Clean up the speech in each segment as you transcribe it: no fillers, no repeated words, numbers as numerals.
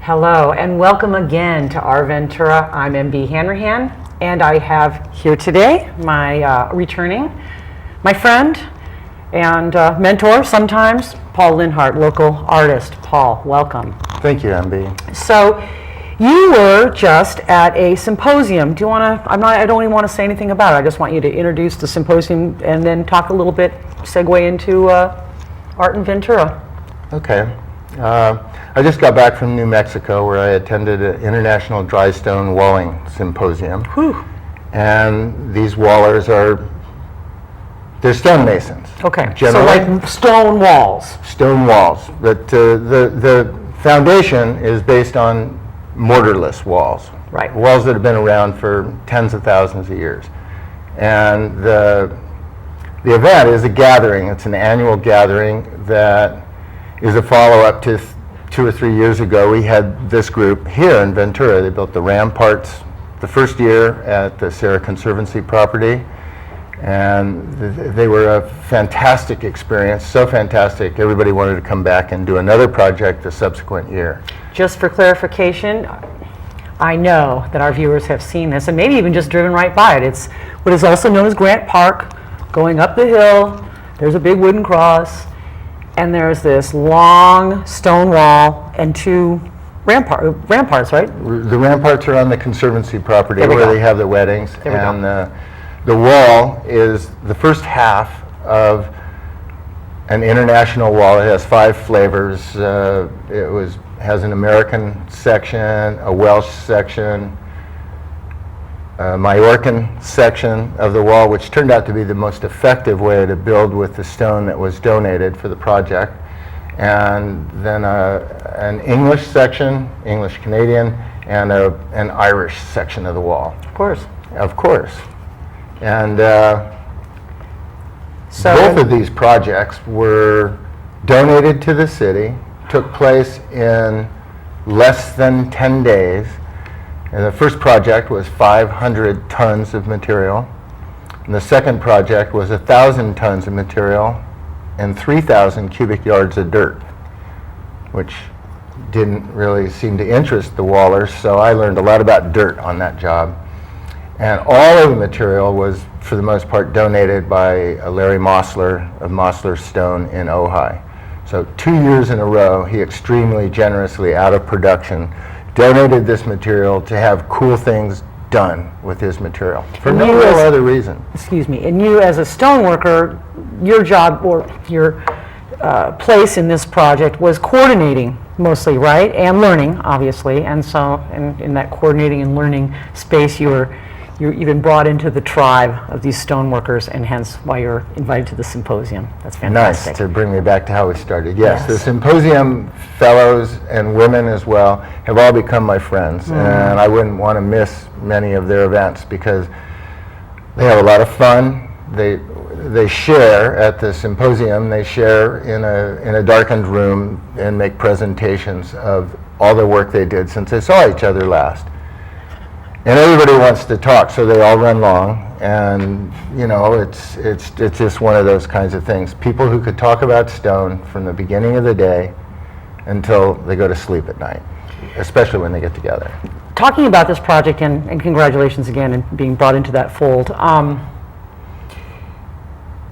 Hello and welcome again to Our Ventura. I'm MB Hanrahan, and I have here today my my friend and mentor sometimes, Paul Lindhard, local artist. Paul, welcome. Thank you, MB. So you were just at a symposium. Do you want to, I don't even want to say anything about it. I just want you to introduce the symposium and then talk a little bit, segue into Art in Ventura. Okay. I just got back from New Mexico where I attended an International Dry Stone Walling Symposium. Whew. And these wallers they're stonemasons. Okay, generally. So like stone walls. Stone walls. But the foundation is based on mortarless walls. Right. Walls that have been around for tens of thousands of years. And the event is a gathering. It's an annual gathering that is a follow-up to 2 or 3 years ago. We had this group here in Ventura. They built the ramparts the first year at the Serra Conservancy property, and they were a fantastic experience, so fantastic everybody wanted to come back and do another project the subsequent year. Just for clarification, I know that our viewers have seen this and maybe even just driven right by it. It's what is also known as Grant Park. Going up the hill, there's a big wooden cross, and there's this long stone wall and two ramparts, right? The ramparts are on the Conservancy property where they have the weddings, and the wall is the first half of an international wall. It has 5 flavors. Has an American section, a Welsh section, a Majorcan section of the wall, which turned out to be the most effective way to build with the stone that was donated for the project, and then an English section, English Canadian, and an Irish section of the wall. Of course. And both of these projects were donated to the city, took place in less than 10 days. And the first project was 500 tons of material. And the second project was 1,000 tons of material and 3,000 cubic yards of dirt, which didn't really seem to interest the wallers, so I learned a lot about dirt on that job. And all of the material was, for the most part, donated by Larry Mosler of Mosler Stone in Ojai. So 2 years in a row, he extremely generously, out of production, donated this material to have cool things done with his material for no real other reason. Excuse me. And you, as a stoneworker, your job or your place in this project was coordinating mostly, right? And learning, obviously. And so, in that coordinating and learning space, you're even brought into the tribe of these stoneworkers, and hence why you're invited to the symposium. That's fantastic. Nice to bring me back to how we started. Yes, the symposium fellows and women as well have all become my friends, and I wouldn't want to miss many of their events because they have a lot of fun. They share at the symposium. They share in a darkened room and make presentations of all the work they did since they saw each other last. And everybody wants to talk, so they all run long, and it's just one of those kinds of things. People who could talk about stone from the beginning of the day until they go to sleep at night, especially when they get together. Talking about this project, and congratulations again in being brought into that fold.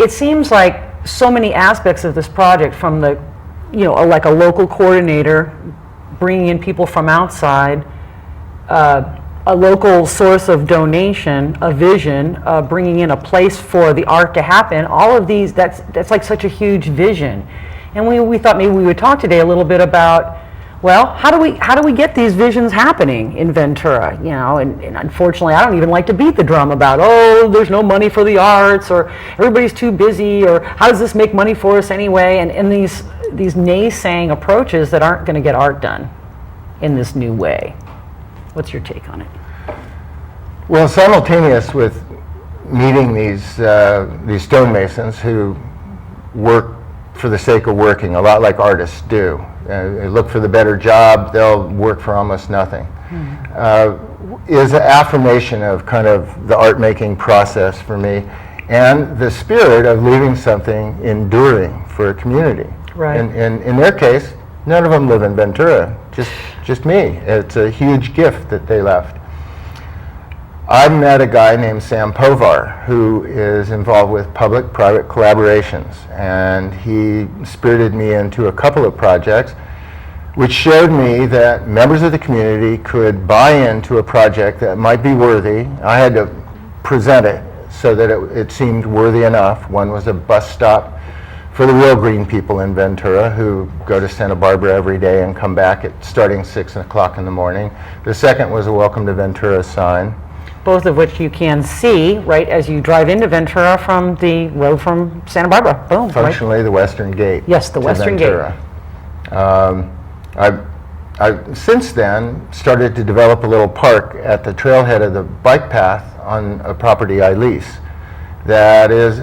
It seems like so many aspects of this project, from the, like a local coordinator, bringing in people from outside, a local source of donation, a vision, bringing in a place for the art to happen, all of these, that's like such a huge vision. And we thought maybe we would talk today a little bit about, well, how do we get these visions happening in Ventura? And unfortunately, I don't even like to beat the drum about, oh, there's no money for the arts, or everybody's too busy, or how does this make money for us anyway? And these naysaying approaches that aren't going to get art done in this new way. What's your take on it? Well, simultaneous with meeting these stonemasons who work for the sake of working, a lot like artists do. They look for the better job, they'll work for almost nothing. Is an affirmation of kind of the art-making process for me, and the spirit of leaving something enduring for a community. Right. And in their case, None of them live in Ventura, just me. It's a huge gift that they left. I met a guy named Sam Povar, who is involved with Public-Private Collaborations, and he spirited me into a couple of projects which showed me that members of the community could buy into a project that might be worthy. I had to present it so that it seemed worthy enough. One was a bus stop for the real green people in Ventura who go to Santa Barbara every day and come back at starting 6 o'clock in the morning. The second was a Welcome to Ventura sign. Both of which you can see right as you drive into Ventura from the road from Santa Barbara. Boom. Functionally, the Western Gate. Yes, the Western Gate. I've since then started to develop a little park at the trailhead of the bike path on a property I lease that is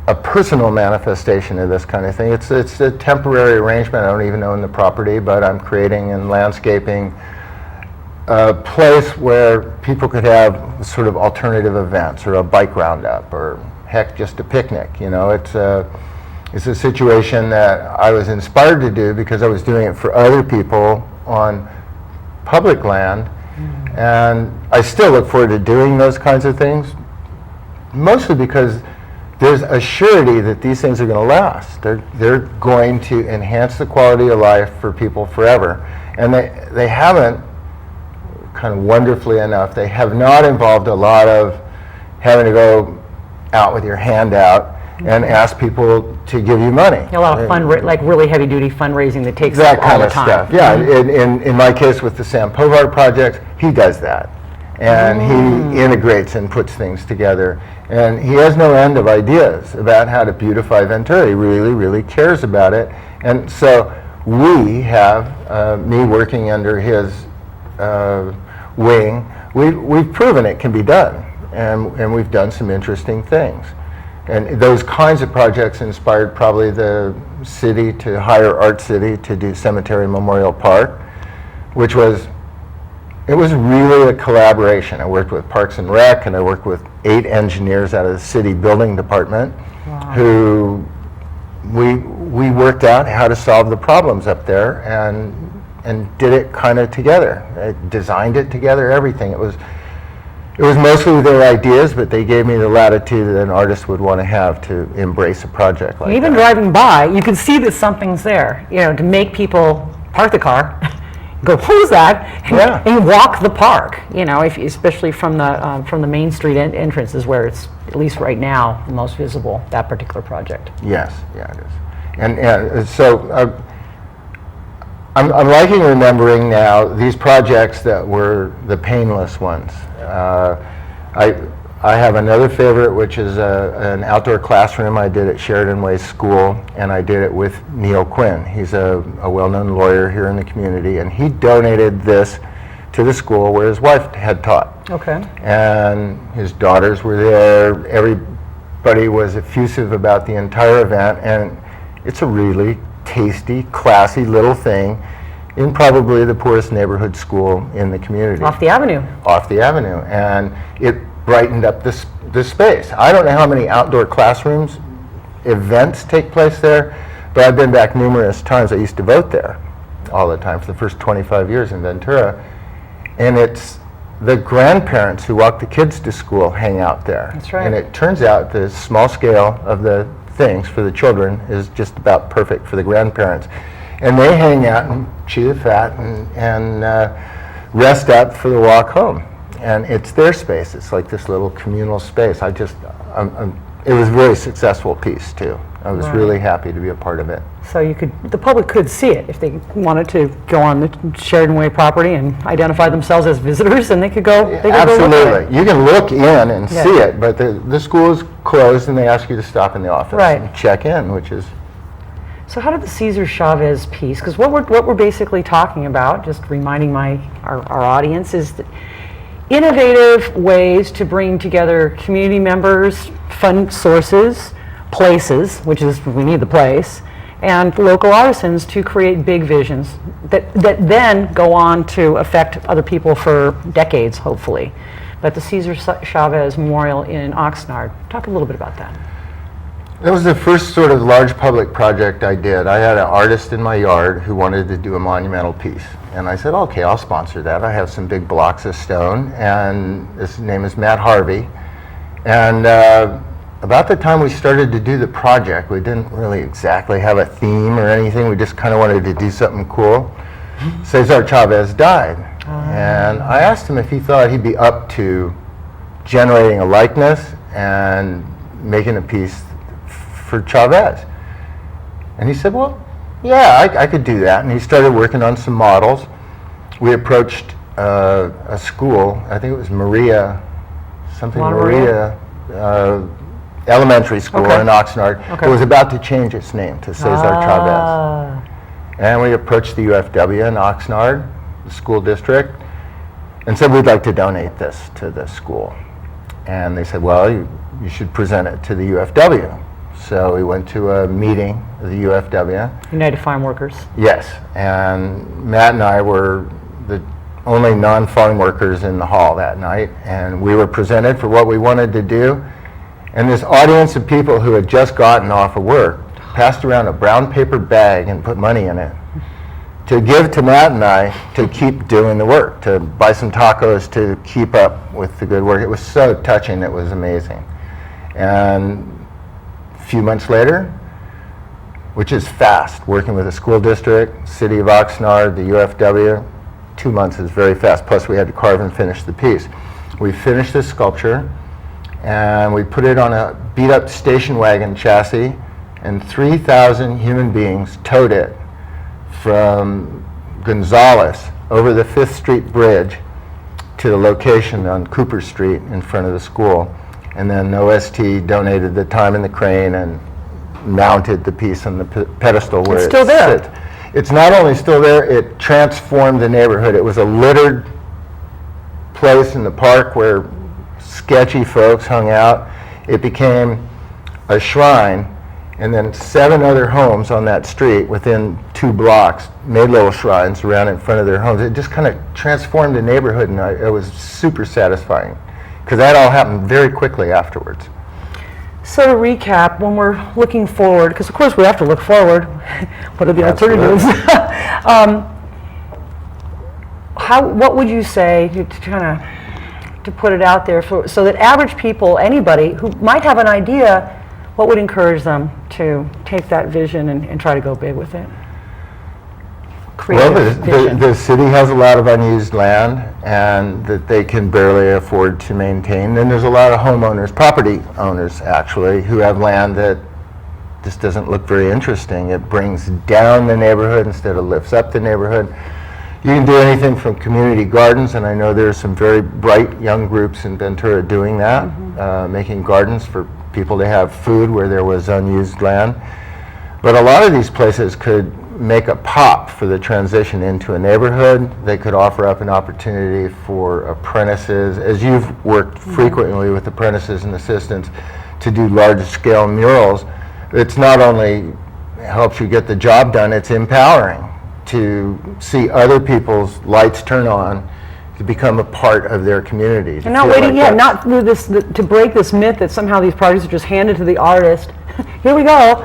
a personal manifestation of this kind of thing. It's a temporary arrangement. I don't even own the property, but I'm creating and landscaping a place where people could have sort of alternative events, or a bike roundup, or heck, just a picnic. You know, it's a situation that I was inspired to do because I was doing it for other people on public land, and I still look forward to doing those kinds of things, mostly because there's a surety that these things are going to last. They're going to enhance the quality of life for people forever, and they haven't, kind of wonderfully enough, they have not involved a lot of having to go out with your hand out and ask people to give you money. A lot of like really heavy duty fundraising that takes that up all kind the of time. stuff. Yeah, in my case with the Sam Povar project, he does that. And he integrates and puts things together. And he has no end of ideas about how to beautify Ventura. He really, really cares about it. And so we have, me working under his wing, we've proven it can be done. And we've done some interesting things. And those kinds of projects inspired probably the city to hire Art City to do Cemetery Memorial Park, which was, it was really a collaboration. I worked with Parks and Rec, and I worked with 8 engineers out of the city building department. Wow. Who we worked out how to solve the problems up there and did it kind of together. I designed it together, everything. It was mostly their ideas, but they gave me the latitude that an artist would want to have to embrace a project like Even that. driving by, you can see that something's there, you know, to make people park the car, go, who's that? Yeah. And walk the park, you know, especially from the Main Street entrance is where it's, at least right now, the most visible, that particular project. Yes, yeah, it is. And so I'm liking remembering now these projects that were the painless ones. I have another favorite, which is an outdoor classroom I did at Sheridan Way School, and I did it with Neil Quinn. He's a well-known lawyer here in the community, and he donated this to the school where his wife had taught. Okay. And his daughters were there. Everybody was effusive about the entire event, and it's a really tasty, classy little thing in probably the poorest neighborhood school in the community. Off the avenue. Off the avenue, and it brightened up this space. I don't know how many outdoor classrooms events take place there, but I've been back numerous times. I used to vote there all the time for the first 25 years in Ventura, and it's the grandparents who walk the kids to school hang out there. That's right. And it turns out the small scale of the things for the children is just about perfect for the grandparents. And they hang out and chew the fat and rest up for the walk home. And it's their space. It's like this little communal space. It was a very successful piece too. I was really happy to be a part of it. So the public could see it if they wanted to go on the Sheridan Way property and identify themselves as visitors, and they could go. Absolutely, you can look in and see it, but the school is closed, and they ask you to stop in the office and check in, which is. So how did the Cesar Chavez piece? Because what we're basically talking about, just reminding our audience, is that innovative ways to bring together community members, fund sources, places, which is, we need the place, and local artisans to create big visions that then go on to affect other people for decades, hopefully. But the Cesar Chavez Memorial in Oxnard, talk a little bit about that. That was the first sort of large public project I did. I had an artist in my yard who wanted to do a monumental piece. And I said, okay, I'll sponsor that. I have some big blocks of stone, and his name is Matt Harvey. And about the time we started to do the project, we didn't really exactly have a theme or anything. We just kind of wanted to do something cool. Cesar Chavez died. And I asked him if he thought he'd be up to generating a likeness and making a piece for Chavez. And he said, well, yeah, I could do that. And he started working on some models. We approached a school, I think it was Maria Elementary School in Oxnard. It was about to change its name to Cesar Chavez. And we approached the UFW in Oxnard, the school district, and said we'd like to donate this to the school. And they said, well, you should present it to the UFW. So we went to a meeting of the UFW. United Farm Workers. Yes, and Matt and I were the only non-farm workers in the hall that night, and we were presented for what we wanted to do. And this audience of people who had just gotten off of work passed around a brown paper bag and put money in it to give to Matt and I to keep doing the work, to buy some tacos, to keep up with the good work. It was so touching, it was amazing. And a few months later, which is fast, working with the school district, city of Oxnard, the UFW, 2 months is very fast, plus we had to carve and finish the piece. We finished this sculpture, and we put it on a beat-up station wagon chassis, and 3,000 human beings towed it from Gonzales over the 5th Street Bridge to the location on Cooper Street in front of the school. And then OST donated the time and the crane and mounted the piece on the pedestal where it's still there. Sits. It's not only still there, it transformed the neighborhood. It was a littered place in the park where sketchy folks hung out. It became a shrine, and then 7 other homes on that street within 2 blocks made little shrines around in front of their homes. It just kind of transformed the neighborhood, and it was super satisfying, because that all happened very quickly afterwards. So to recap, when we're looking forward, because of course we have to look forward, what are the alternatives? What would you say to put it out there so that average people, anybody who might have an idea, what would encourage them to take that vision and try to go big with it? Well, the city has a lot of unused land and that they can barely afford to maintain. And there's a lot of homeowners, property owners actually, who have land that just doesn't look very interesting. It brings down the neighborhood instead of lifts up the neighborhood. You can do anything from community gardens, and I know there's some very bright young groups in Ventura doing that, making gardens for people to have food where there was unused land. But a lot of these places could make a pop for the transition into a neighborhood. They could offer up an opportunity for apprentices, as you've worked frequently with apprentices and assistants, to do large-scale murals. It's not only helps you get the job done, it's empowering to see other people's lights turn on, to become a part of their community. And not waiting, not through this, to break this myth that somehow these projects are just handed to the artist. Here we go,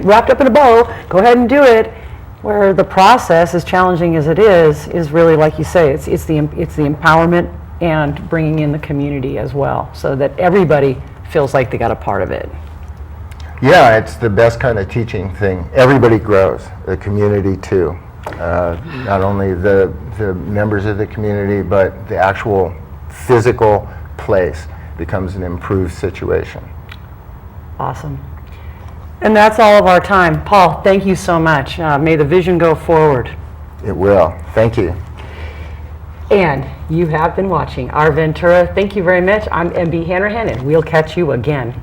wrapped up in a bow, go ahead and do it. Where the process, as challenging as it is really, like you say, it's the empowerment and bringing in the community as well, so that everybody feels like they got a part of it. Yeah, it's the best kind of teaching thing. Everybody grows, the community too. Not only the members of the community, but the actual physical place becomes an improved situation. Awesome. And that's all of our time. Paul, thank you so much. May the vision go forward. It will. Thank you. And you have been watching Our Ventura. Thank you very much. I'm MB Hanrahan, and we'll catch you again.